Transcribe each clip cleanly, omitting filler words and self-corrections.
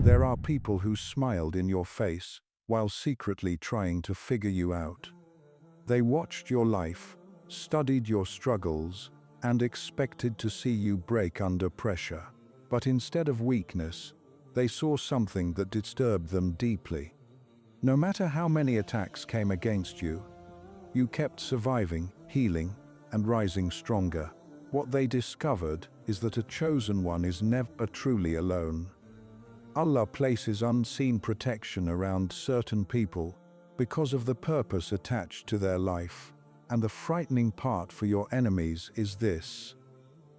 There are people who smiled in your face while secretly trying to figure you out. They watched your life, studied your struggles, and expected to see you break under pressure. But instead of weakness, they saw something that disturbed them deeply. No matter how many attacks came against you, you kept surviving, healing, and rising stronger. What they discovered is that a chosen one is never truly alone. Allah places unseen protection around certain people because of the purpose attached to their life. And the frightening part for your enemies is this: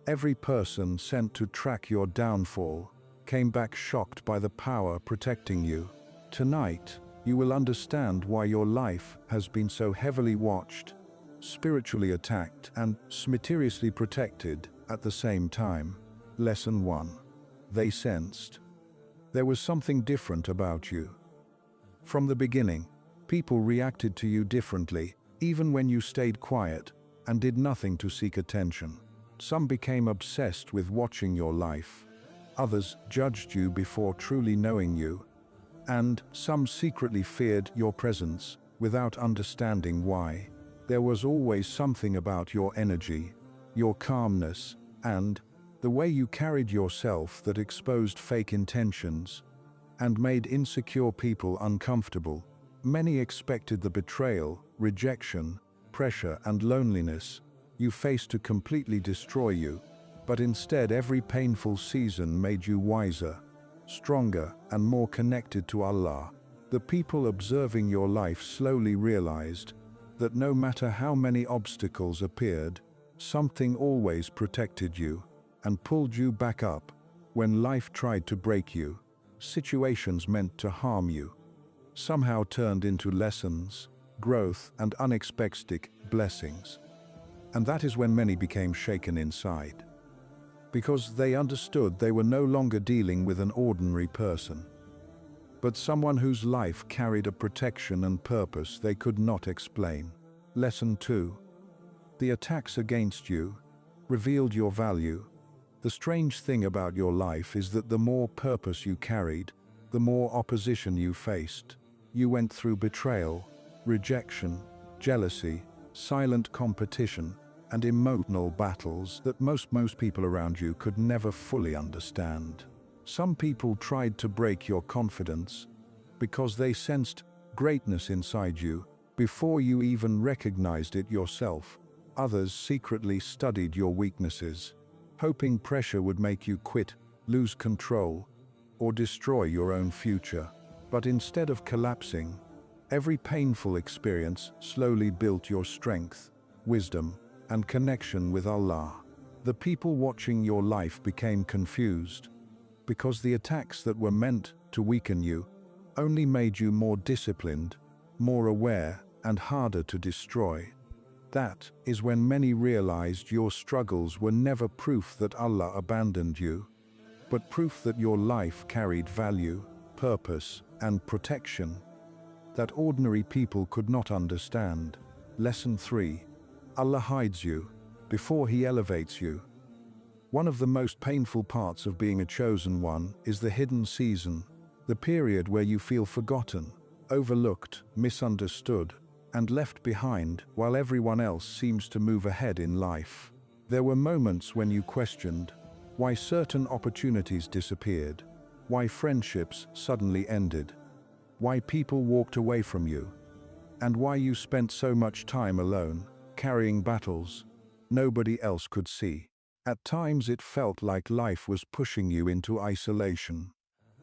every person sent to track your downfall came back shocked by the power protecting you. Tonight, you will understand why your life has been so heavily watched, spiritually attacked, and mysteriously protected at the same time. Lesson 1. They sensed. There was something different about you. From the beginning, people reacted to you differently, even when you stayed quiet and did nothing to seek attention. Some became obsessed with watching your life. Others judged you before truly knowing you. And some secretly feared your presence without understanding why. There was always something about your energy, your calmness, and the way you carried yourself that exposed fake intentions and made insecure people uncomfortable. Many expected the betrayal, rejection, pressure, and loneliness you faced to completely destroy you, but instead every painful season made you wiser, stronger, and more connected to Allah. The people observing your life slowly realized that no matter how many obstacles appeared, something always protected you and pulled you back up. When life tried to break you, situations meant to harm you somehow turned into lessons, growth, and unexpected blessings. And that is when many became shaken inside, because they understood they were no longer dealing with an ordinary person, but someone whose life carried a protection and purpose they could not explain. Lesson 2. The attacks against you revealed your value. The strange thing about your life is that the more purpose you carried, the more opposition you faced. You went through betrayal, rejection, jealousy, silent competition, and emotional battles that most people around you could never fully understand. Some people tried to break your confidence because they sensed greatness inside you before you even recognized it yourself. Others secretly studied your weaknesses, hoping pressure would make you quit, lose control, or destroy your own future. But instead of collapsing, every painful experience slowly built your strength, wisdom, and connection with Allah. The people watching your life became confused because the attacks that were meant to weaken you only made you more disciplined, more aware, and harder to destroy. That is when many realized your struggles were never proof that Allah abandoned you, but proof that your life carried value, purpose, and protection that ordinary people could not understand. Lesson 3. Allah hides you before He elevates you. One of the most painful parts of being a chosen one is the hidden season, the period where you feel forgotten, overlooked, misunderstood, and left behind while everyone else seems to move ahead in life. There were moments when you questioned why certain opportunities disappeared, why friendships suddenly ended, why people walked away from you, and why you spent so much time alone, carrying battles nobody else could see. At times it felt like life was pushing you into isolation.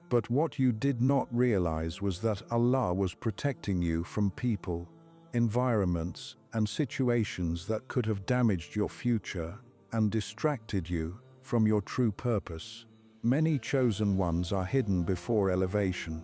But what you did not realize was that Allah was protecting you from people, environments, and situations that could have damaged your future and distracted you from your true purpose. Many chosen ones are hidden before elevation,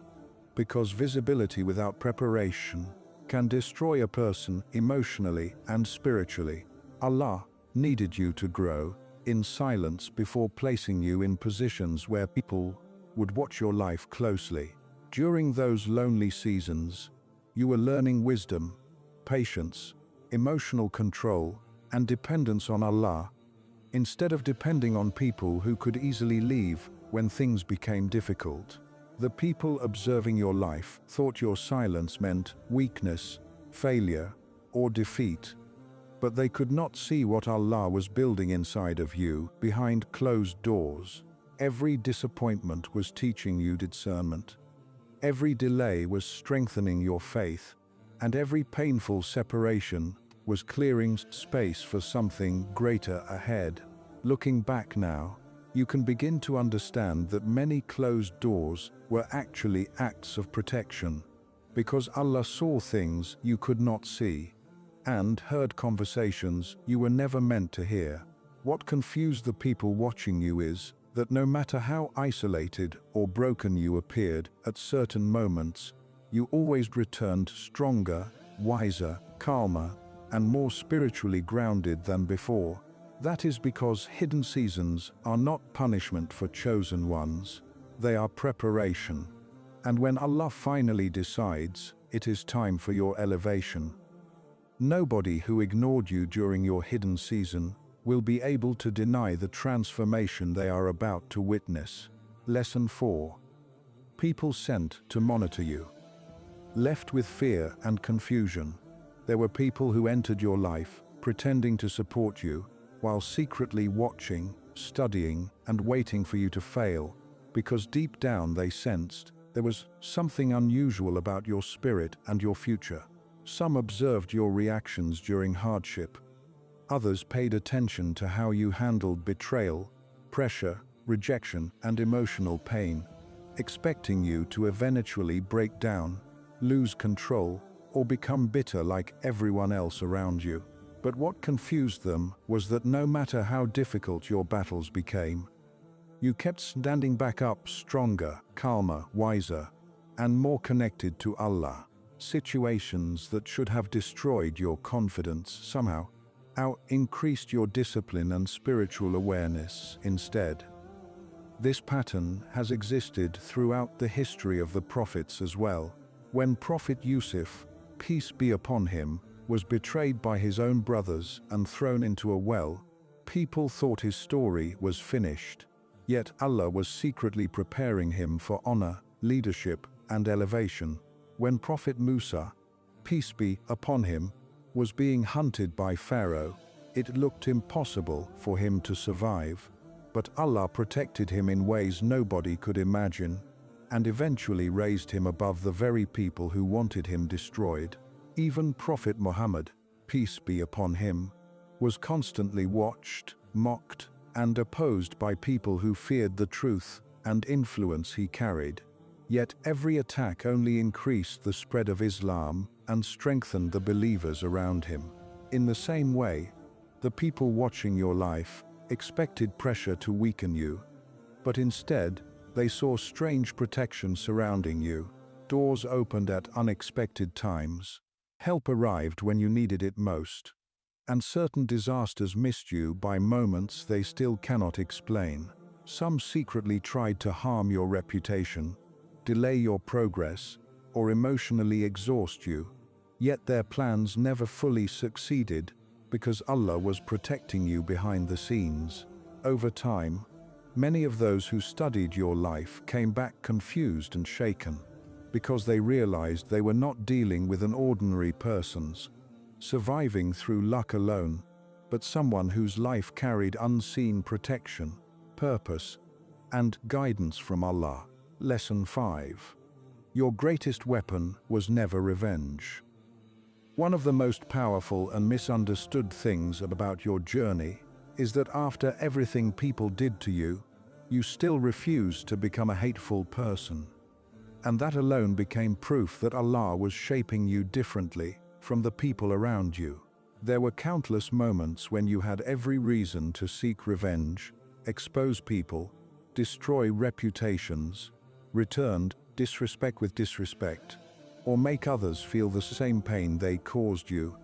because visibility without preparation can destroy a person emotionally and spiritually. Allah needed you to grow in silence before placing you in positions where people would watch your life closely. During those lonely seasons, you were learning wisdom, patience, emotional control, and dependence on Allah, instead of depending on people who could easily leave when things became difficult. The people observing your life thought your silence meant weakness, failure, or defeat. But they could not see what Allah was building inside of you behind closed doors. Every disappointment was teaching you discernment. Every delay was strengthening your faith, and every painful separation was clearing space for something greater ahead. Looking back now, you can begin to understand that many closed doors were actually acts of protection, because Allah saw things you could not see, and heard conversations you were never meant to hear. What confused the people watching you is that no matter how isolated or broken you appeared at certain moments, you always returned stronger, wiser, calmer, and more spiritually grounded than before. That is because hidden seasons are not punishment for chosen ones, they are preparation. And when Allah finally decides, it is time for your elevation. Nobody who ignored you during your hidden season will be able to deny the transformation they are about to witness. Lesson 4. People sent to monitor you. Left with fear and confusion, there were people who entered your life pretending to support you while secretly watching, studying, and waiting for you to fail, because deep down they sensed there was something unusual about your spirit and your future. Some observed your reactions during hardship. Others paid attention to how you handled betrayal, pressure, rejection, and emotional pain, expecting you to eventually break down, lose control, or become bitter like everyone else around you. But what confused them was that no matter how difficult your battles became, you kept standing back up stronger, calmer, wiser, and more connected to Allah. Situations that should have destroyed your confidence somehow increased your discipline and spiritual awareness instead. This pattern has existed throughout the history of the prophets as well. When Prophet Yusuf, peace be upon him, was betrayed by his own brothers and thrown into a well, people thought his story was finished. Yet Allah was secretly preparing him for honor, leadership, and elevation. When Prophet Musa, peace be upon him, was being hunted by Pharaoh, it looked impossible for him to survive. But Allah protected him in ways nobody could imagine, and eventually raised him above the very people who wanted him destroyed. Even Prophet Muhammad, peace be upon him, was constantly watched, mocked, and opposed by people who feared the truth and influence he carried. Yet every attack only increased the spread of Islam and strengthened the believers around him. In the same way, the people watching your life expected pressure to weaken you, but instead, they saw strange protection surrounding you. Doors opened at unexpected times, help arrived when you needed it most, and certain disasters missed you by moments they still cannot explain. Some secretly tried to harm your reputation, delay your progress, or emotionally exhaust you, yet their plans never fully succeeded because Allah was protecting you behind the scenes. Over time, many of those who studied your life came back confused and shaken, because they realized they were not dealing with an ordinary person's, surviving through luck alone, but someone whose life carried unseen protection, purpose, and guidance from Allah. Lesson 5. Your greatest weapon was never revenge. One of the most powerful and misunderstood things about your journey is that after everything people did to you, you still refused to become a hateful person. And that alone became proof that Allah was shaping you differently from the people around you. There were countless moments when you had every reason to seek revenge, expose people, destroy reputations, return disrespect with disrespect, or make others feel the same pain they caused you,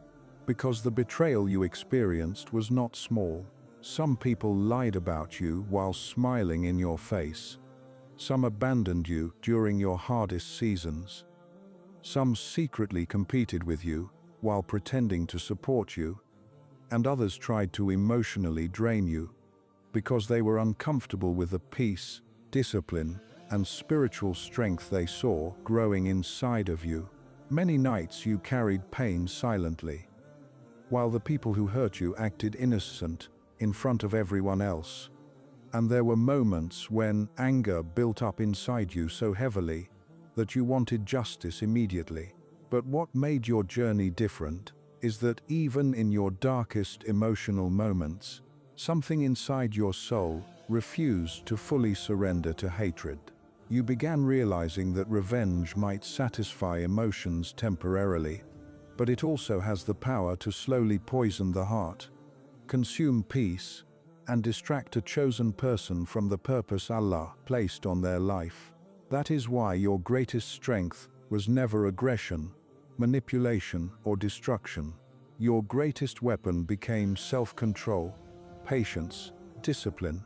because the betrayal you experienced was not small. Some people lied about you while smiling in your face. Some abandoned you during your hardest seasons. Some secretly competed with you while pretending to support you, and others tried to emotionally drain you because they were uncomfortable with the peace, discipline, and spiritual strength they saw growing inside of you. Many nights you carried pain silently, while the people who hurt you acted innocent in front of everyone else. And there were moments when anger built up inside you so heavily that you wanted justice immediately. But what made your journey different is that even in your darkest emotional moments, something inside your soul refused to fully surrender to hatred. You began realizing that revenge might satisfy emotions temporarily, but it also has the power to slowly poison the heart, consume peace, and distract a chosen person from the purpose Allah placed on their life. That is why your greatest strength was never aggression, manipulation, or destruction. Your greatest weapon became self-control, patience, discipline,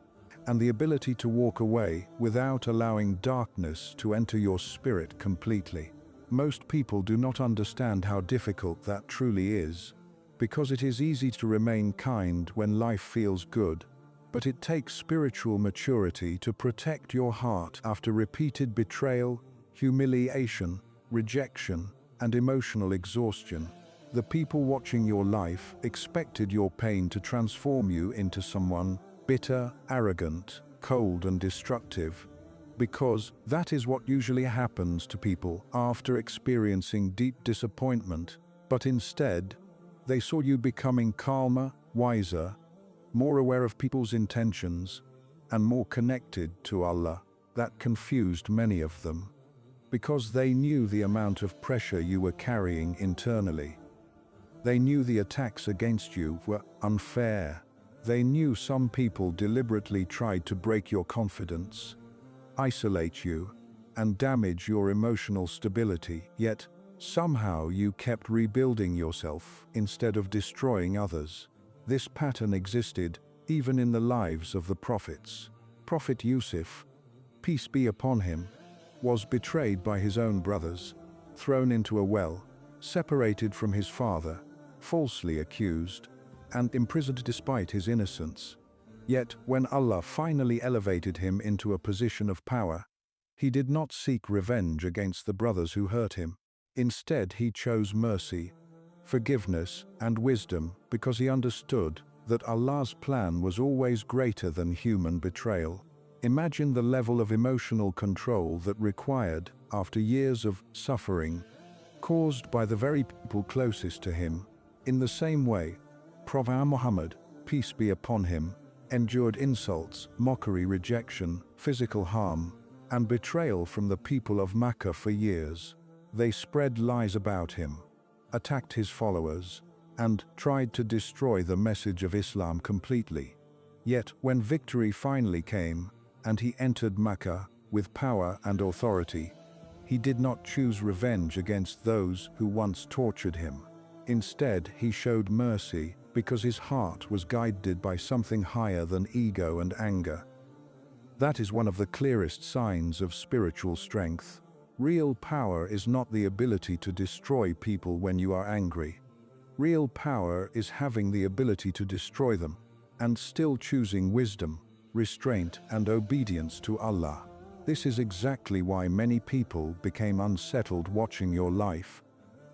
and the ability to walk away without allowing darkness to enter your spirit completely. Most people do not understand how difficult that truly is, because it is easy to remain kind when life feels good, but it takes spiritual maturity to protect your heart after repeated betrayal, humiliation, rejection, and emotional exhaustion. The people watching your life expected your pain to transform you into someone bitter, arrogant, cold, and destructive, because that is what usually happens to people after experiencing deep disappointment. But instead, they saw you becoming calmer, wiser, more aware of people's intentions, and more connected to Allah. That confused many of them, because they knew the amount of pressure you were carrying internally. They knew the attacks against you were unfair. They knew some people deliberately tried to break your confidence, isolate you, and damage your emotional stability, yet somehow you kept rebuilding yourself instead of destroying others. This pattern existed even in the lives of the prophets. Prophet Yusuf, peace be upon him, was betrayed by his own brothers, thrown into a well, separated from his father, falsely accused, and imprisoned despite his innocence. Yet, when Allah finally elevated him into a position of power, he did not seek revenge against the brothers who hurt him. Instead, he chose mercy, forgiveness, and wisdom because he understood that Allah's plan was always greater than human betrayal. Imagine the level of emotional control that required after years of suffering caused by the very people closest to him. In the same way, Prophet Muhammad, peace be upon him, endured insults, mockery, rejection, physical harm, and betrayal from the people of Makkah for years. They spread lies about him, attacked his followers, and tried to destroy the message of Islam completely. Yet, when victory finally came, and he entered Makkah with power and authority, he did not choose revenge against those who once tortured him. Instead, he showed mercy because his heart was guided by something higher than ego and anger. That is one of the clearest signs of spiritual strength. Real power is not the ability to destroy people when you are angry. Real power is having the ability to destroy them and still choosing wisdom, restraint, and obedience to Allah. This is exactly why many people became unsettled watching your life,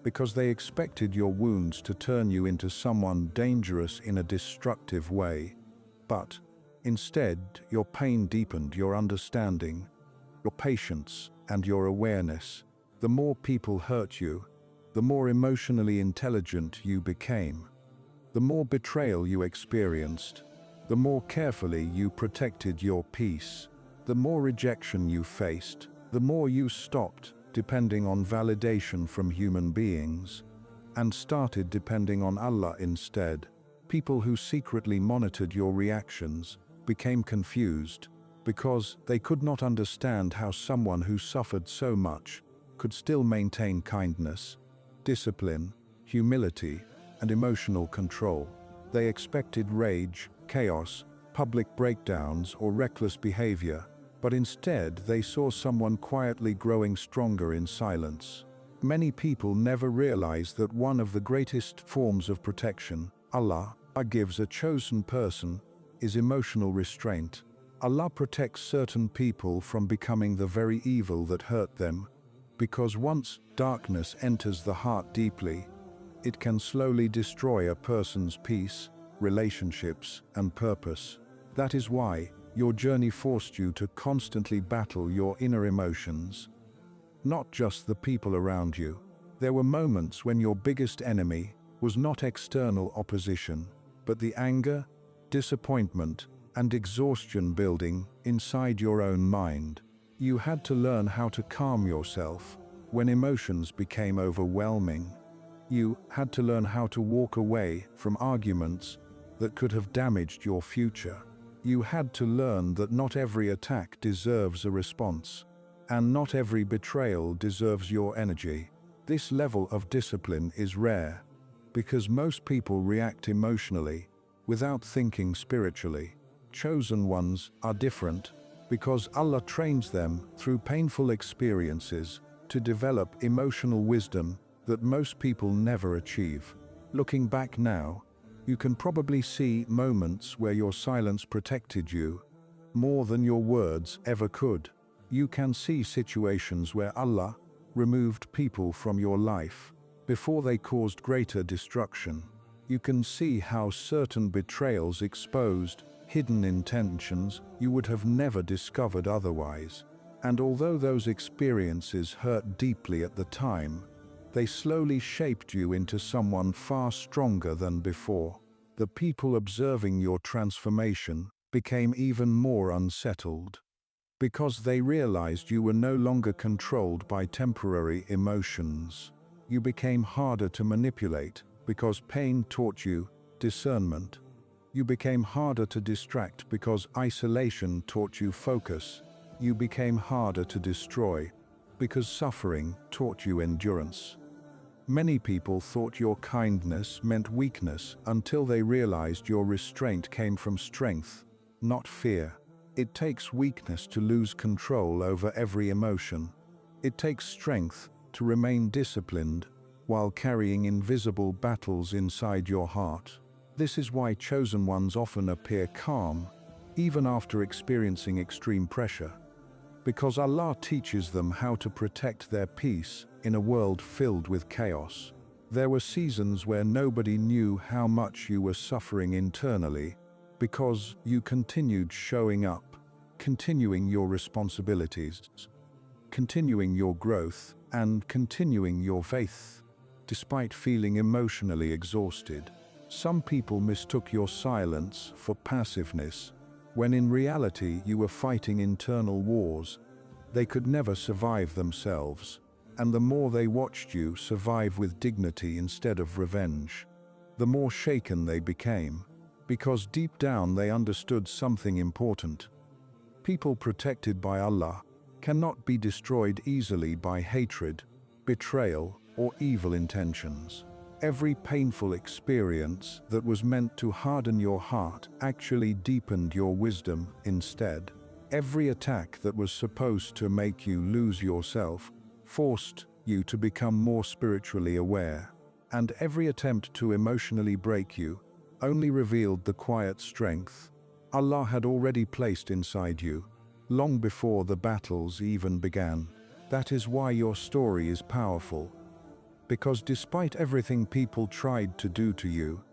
because they expected your wounds to turn you into someone dangerous in a destructive way. But instead, your pain deepened your understanding, your patience, and your awareness. The more people hurt you, the more emotionally intelligent you became. The more betrayal you experienced, the more carefully you protected your peace. The more rejection you faced, the more you stopped depending on validation from human beings and started depending on Allah instead. People who secretly monitored your reactions became confused because they could not understand how someone who suffered so much could still maintain kindness, discipline, humility, and emotional control. They expected rage, chaos, public breakdowns, or reckless behavior, but instead they saw someone quietly growing stronger in silence. Many people never realize that one of the greatest forms of protection Allah gives a chosen person is emotional restraint. Allah protects certain people from becoming the very evil that hurt them, because once darkness enters the heart deeply, it can slowly destroy a person's peace, relationships, and purpose. That is why your journey forced you to constantly battle your inner emotions, not just the people around you. There were moments when your biggest enemy was not external opposition, but the anger, disappointment, and exhaustion building inside your own mind. You had to learn how to calm yourself when emotions became overwhelming. You had to learn how to walk away from arguments that could have damaged your future. You had to learn that not every attack deserves a response, and not every betrayal deserves your energy. This level of discipline is rare, because most people react emotionally without thinking spiritually. Chosen ones are different because Allah trains them through painful experiences to develop emotional wisdom that most people never achieve. Looking back now, you can probably see moments where your silence protected you more than your words ever could. You can see situations where Allah removed people from your life before they caused greater destruction. You can see how certain betrayals exposed hidden intentions you would have never discovered otherwise. And although those experiences hurt deeply at the time, they slowly shaped you into someone far stronger than before. The people observing your transformation became even more unsettled, because they realized you were no longer controlled by temporary emotions. You became harder to manipulate because pain taught you discernment. You became harder to distract because isolation taught you focus. You became harder to destroy because suffering taught you endurance. Many people thought your kindness meant weakness until they realized your restraint came from strength, not fear. It takes weakness to lose control over every emotion. It takes strength to remain disciplined while carrying invisible battles inside your heart. This is why chosen ones often appear calm, even after experiencing extreme pressure, because Allah teaches them how to protect their peace in a world filled with chaos. There were seasons where nobody knew how much you were suffering internally, because you continued showing up, continuing your responsibilities, continuing your growth, and continuing your faith, despite feeling emotionally exhausted. Some people mistook your silence for passiveness, when in reality you were fighting internal wars. They could never survive themselves, and the more they watched you survive with dignity instead of revenge, the more shaken they became, because deep down they understood something important. People protected by Allah cannot be destroyed easily by hatred, betrayal, or evil intentions. Every painful experience that was meant to harden your heart actually deepened your wisdom instead. Every attack that was supposed to make you lose yourself forced you to become more spiritually aware. And every attempt to emotionally break you only revealed the quiet strength Allah had already placed inside you, long before the battles even began. That is why your story is powerful. Because despite everything people tried to do to you,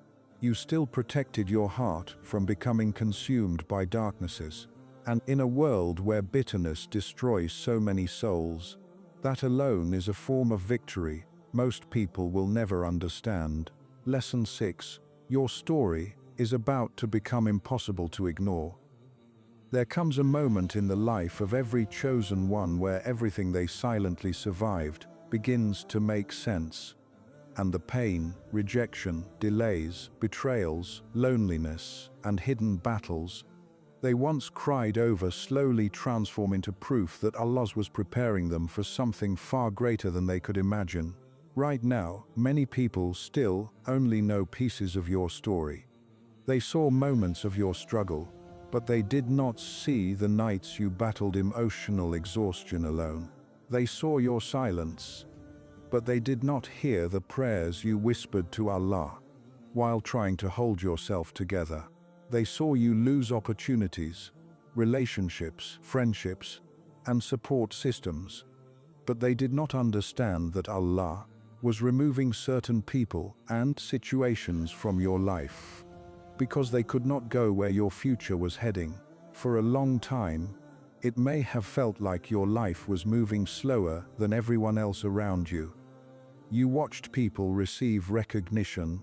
you still protected your heart from becoming consumed by darknesses. And in a world where bitterness destroys so many souls, that alone is a form of victory most people will never understand. Lesson 6. Your story is about to become impossible to ignore. There comes a moment in the life of every chosen one where everything they silently survived begins to make sense, and the pain, rejection, delays, betrayals, loneliness, and hidden battles they once cried over slowly transform into proof that Allah was preparing them for something far greater than they could imagine. Right now, many people still only know pieces of your story. They saw moments of your struggle, but they did not see the nights you battled emotional exhaustion alone. They saw your silence, but they did not hear the prayers you whispered to Allah while trying to hold yourself together. They saw you lose opportunities, relationships, friendships, and support systems. But they did not understand that Allah was removing certain people and situations from your life because they could not go where your future was heading. For a long time, it may have felt like your life was moving slower than everyone else around you. You watched people receive recognition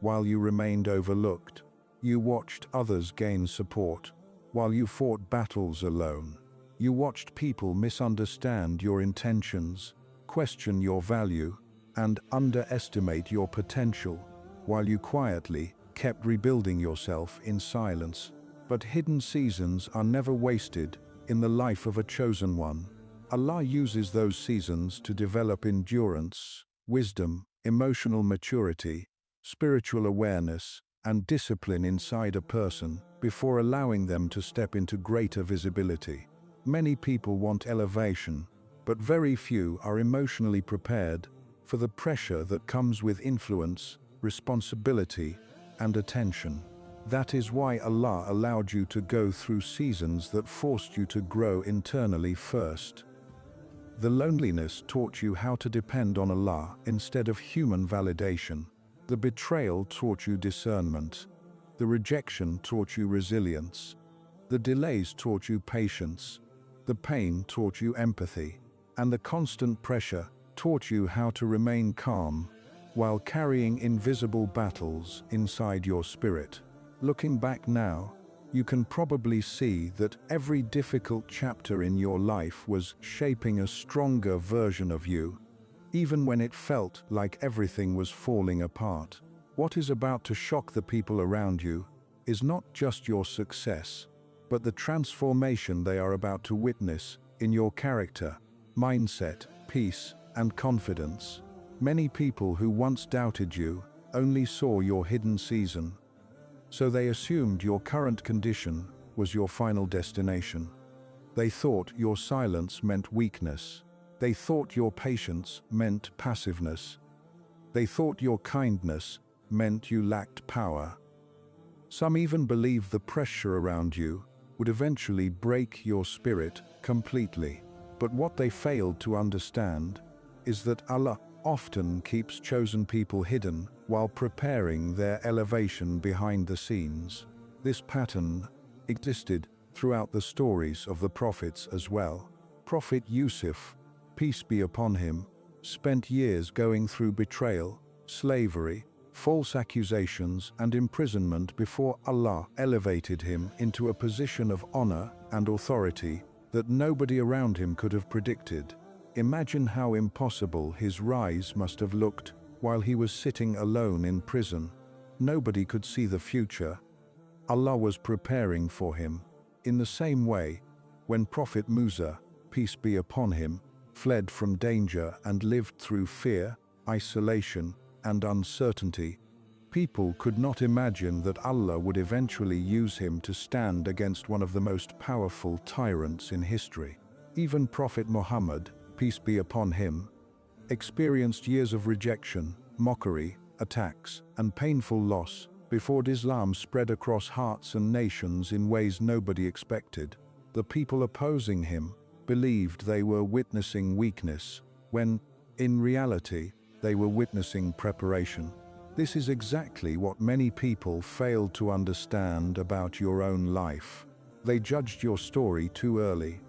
while you remained overlooked. You watched others gain support while you fought battles alone. You watched people misunderstand your intentions, question your value, and underestimate your potential, while you quietly kept rebuilding yourself in silence. But hidden seasons are never wasted in the life of a chosen one. Allah uses those seasons to develop endurance, wisdom, emotional maturity, spiritual awareness, and discipline inside a person before allowing them to step into greater visibility. Many people want elevation, but very few are emotionally prepared for the pressure that comes with influence, responsibility, and attention. That is why Allah allowed you to go through seasons that forced you to grow internally first. The loneliness taught you how to depend on Allah instead of human validation. The betrayal taught you discernment. The rejection taught you resilience. The delays taught you patience. The pain taught you empathy. And the constant pressure taught you how to remain calm while carrying invisible battles inside your spirit. Looking back now, you can probably see that every difficult chapter in your life was shaping a stronger version of you, even when it felt like everything was falling apart. What is about to shock the people around you is not just your success, but the transformation they are about to witness in your character, mindset, peace, and confidence. Many people who once doubted you only saw your hidden season, so they assumed your current condition was your final destination. They thought your silence meant weakness. They thought your patience meant passiveness. They thought your kindness meant you lacked power. Some even believed the pressure around you would eventually break your spirit completely. But what they failed to understand is that Allah often keeps chosen people hidden while preparing their elevation behind the scenes. This pattern existed throughout the stories of the prophets as well. Prophet Yusuf, peace be upon him, spent years going through betrayal, slavery, false accusations, and imprisonment before Allah elevated him into a position of honor and authority that nobody around him could have predicted. Imagine how impossible his rise must have looked while he was sitting alone in prison. Nobody could see the future. Allah was preparing for him. In the same way, when Prophet Musa, peace be upon him, fled from danger and lived through fear, isolation, and uncertainty, people could not imagine that Allah would eventually use him to stand against one of the most powerful tyrants in history. Even Prophet Muhammad, peace be upon him, experienced years of rejection, mockery, attacks, and painful loss before Islam spread across hearts and nations in ways nobody expected. The people opposing him believed they were witnessing weakness, when, in reality, they were witnessing preparation. This is exactly what many people failed to understand about your own life. They judged your story too early.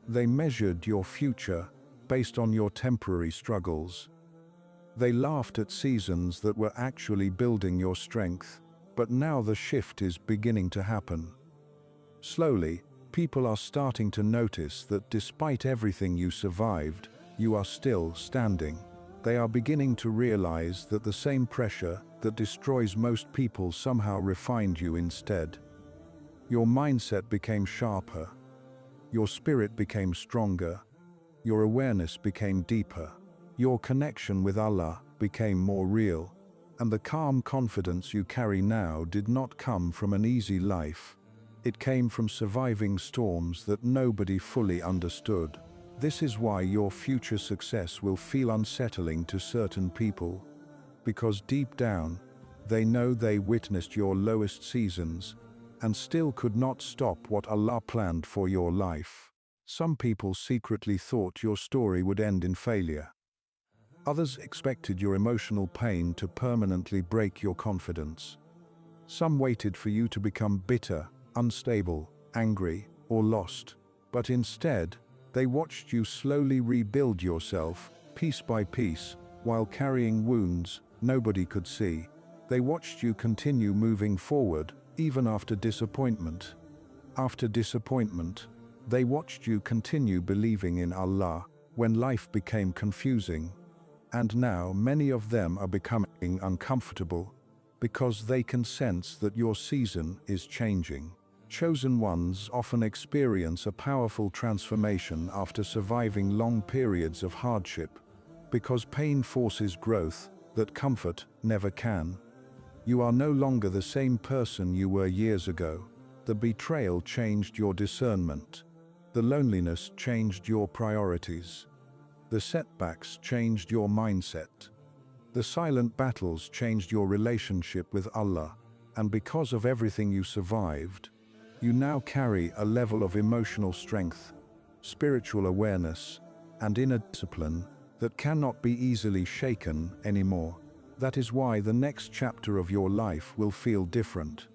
They measured your future based on your temporary struggles. They laughed at seasons that were actually building your strength, but now the shift is beginning to happen. Slowly, people are starting to notice that despite everything you survived, you are still standing. They are beginning to realize that the same pressure that destroys most people somehow refined you instead. Your mindset became sharper. Your spirit became stronger. Your awareness became deeper. Your connection with Allah became more real. And the calm confidence you carry now did not come from an easy life. It came from surviving storms that nobody fully understood. This is why your future success will feel unsettling to certain people, because deep down, they know they witnessed your lowest seasons and still could not stop what Allah planned for your life. Some people secretly thought your story would end in failure. Others expected your emotional pain to permanently break your confidence. Some waited for you to become bitter, unstable, angry, or lost. But instead, they watched you slowly rebuild yourself, piece by piece, while carrying wounds nobody could see. They watched you continue moving forward, even after disappointment. After disappointment, they watched you continue believing in Allah when life became confusing. And now many of them are becoming uncomfortable because they can sense that your season is changing. Chosen ones often experience a powerful transformation after surviving long periods of hardship, because pain forces growth that comfort never can. You are no longer the same person you were years ago. The betrayal changed your discernment. The loneliness changed your priorities. The setbacks changed your mindset. The silent battles changed your relationship with Allah, and because of everything you survived, you now carry a level of emotional strength, spiritual awareness, and inner discipline that cannot be easily shaken anymore. That is why the next chapter of your life will feel different.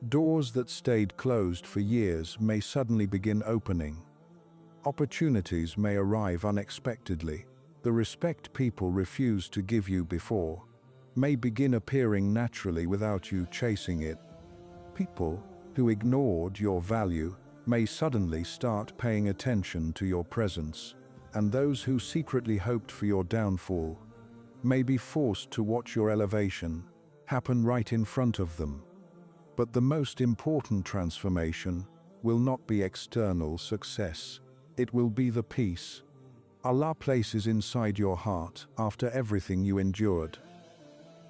Doors that stayed closed for years may suddenly begin opening. Opportunities may arrive unexpectedly. The respect people refused to give you before may begin appearing naturally without you chasing it. People who ignored your value may suddenly start paying attention to your presence, and those who secretly hoped for your downfall may be forced to watch your elevation happen right in front of them. But the most important transformation will not be external success. It will be the peace Allah places inside your heart after everything you endured.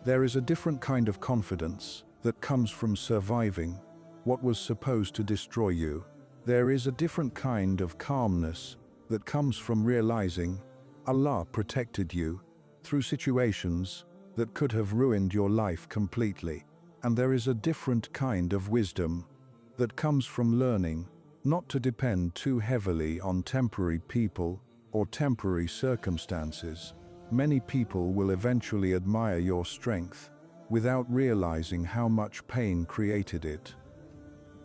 There is a different kind of confidence that comes from surviving what was supposed to destroy you. There is a different kind of calmness that comes from realizing Allah protected you through situations that could have ruined your life completely. And there is a different kind of wisdom that comes from learning not to depend too heavily on temporary people or temporary circumstances. Many people will eventually admire your strength without realizing how much pain created it.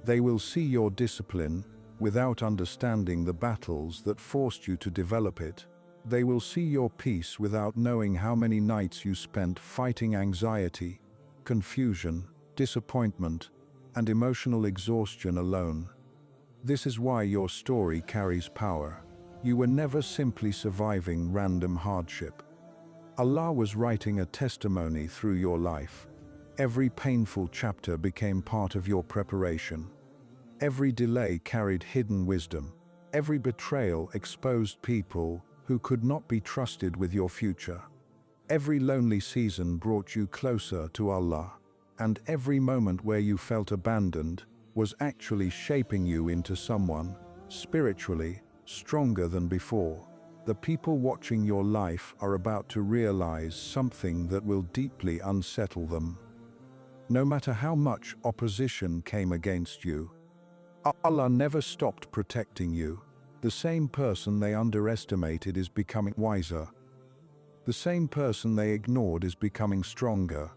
They will see your discipline without understanding the battles that forced you to develop it. They will see your peace without knowing how many nights you spent fighting anxiety, confusion, disappointment, and emotional exhaustion alone. This is why your story carries power. You were never simply surviving random hardship. Allah was writing a testimony through your life. Every painful chapter became part of your preparation. Every delay carried hidden wisdom. Every betrayal exposed people who could not be trusted with your future. Every lonely season brought you closer to Allah, and every moment where you felt abandoned was actually shaping you into someone spiritually stronger than before. The people watching your life are about to realize something that will deeply unsettle them. No matter how much opposition came against you, Allah never stopped protecting you. The same person they underestimated is becoming wiser. The same person they ignored is becoming stronger.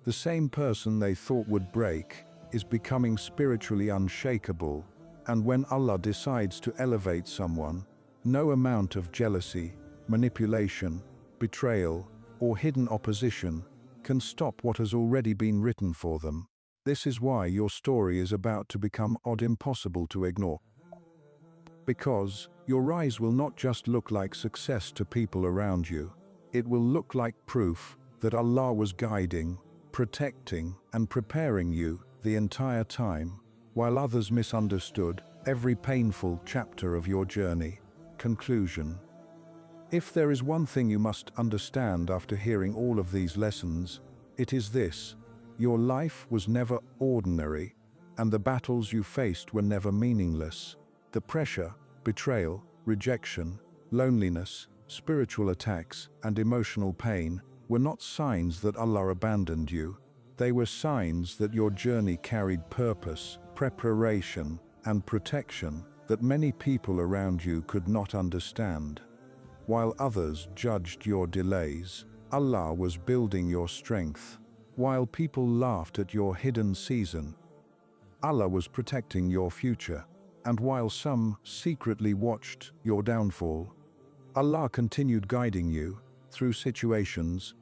The same person they thought would break is becoming spiritually unshakable. And when Allah decides to elevate someone, no amount of jealousy, manipulation, betrayal, or hidden opposition can stop what has already been written for them. This is why your story is about to become impossible to ignore. Because your rise will not just look like success to people around you, it will look like proof that Allah was guiding, protecting, and preparing you the entire time, while others misunderstood every painful chapter of your journey. Conclusion. If there is one thing you must understand after hearing all of these lessons, it is this: your life was never ordinary, and the battles you faced were never meaningless. The pressure, betrayal, rejection, loneliness, spiritual attacks, and emotional pain were not signs that Allah abandoned you. They were signs that your journey carried purpose, preparation, and protection that many people around you could not understand. While others judged your delays, Allah was building your strength. While people laughed at your hidden season, Allah was protecting your future. And while some secretly watched your downfall, Allah continued guiding you through situations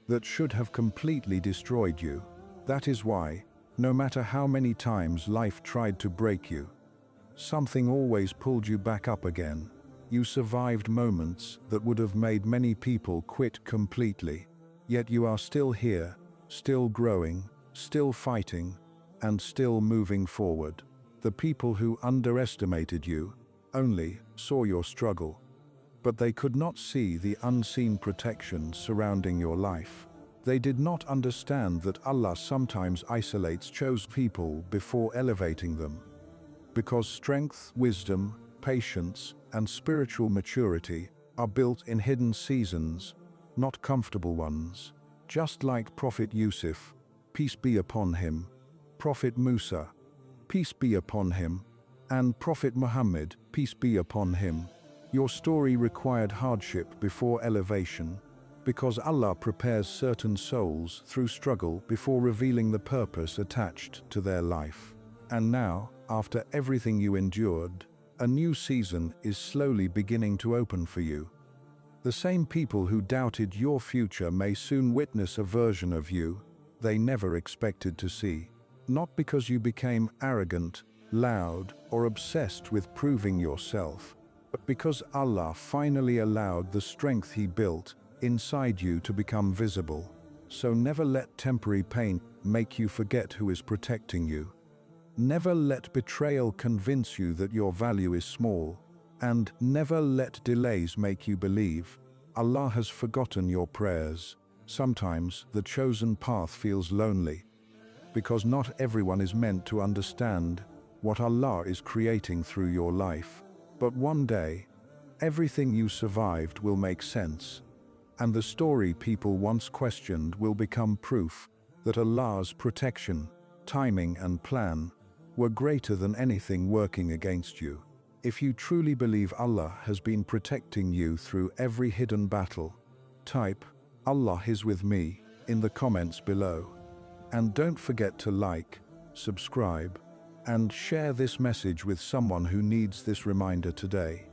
that should have completely destroyed you. That is why, no matter how many times life tried to break you, something always pulled you back up again. You survived moments that would have made many people quit completely. Yet you are still here, still growing, still fighting, and still moving forward. The people who underestimated you only saw your struggle, but they could not see the unseen protection surrounding your life. They did not understand that Allah sometimes isolates chosen people before elevating them. Because strength, wisdom, patience, and spiritual maturity are built in hidden seasons, not comfortable ones. Just like Prophet Yusuf, peace be upon him, Prophet Musa, peace be upon him, and Prophet Muhammad, peace be upon him. Your story required hardship before elevation, because Allah prepares certain souls through struggle before revealing the purpose attached to their life. And now, after everything you endured, a new season is slowly beginning to open for you. The same people who doubted your future may soon witness a version of you they never expected to see. Not because you became arrogant, loud, or obsessed with proving yourself, but because Allah finally allowed the strength He built inside you to become visible. So never let temporary pain make you forget who is protecting you. Never let betrayal convince you that your value is small, and never let delays make you believe Allah has forgotten your prayers. Sometimes the chosen path feels lonely, because not everyone is meant to understand what Allah is creating through your life. But one day, everything you survived will make sense, and the story people once questioned will become proof that Allah's protection, timing, and plan were greater than anything working against you. If you truly believe Allah has been protecting you through every hidden battle, type "Allah is with me" in the comments below. And don't forget to like, subscribe, and share this message with someone who needs this reminder today.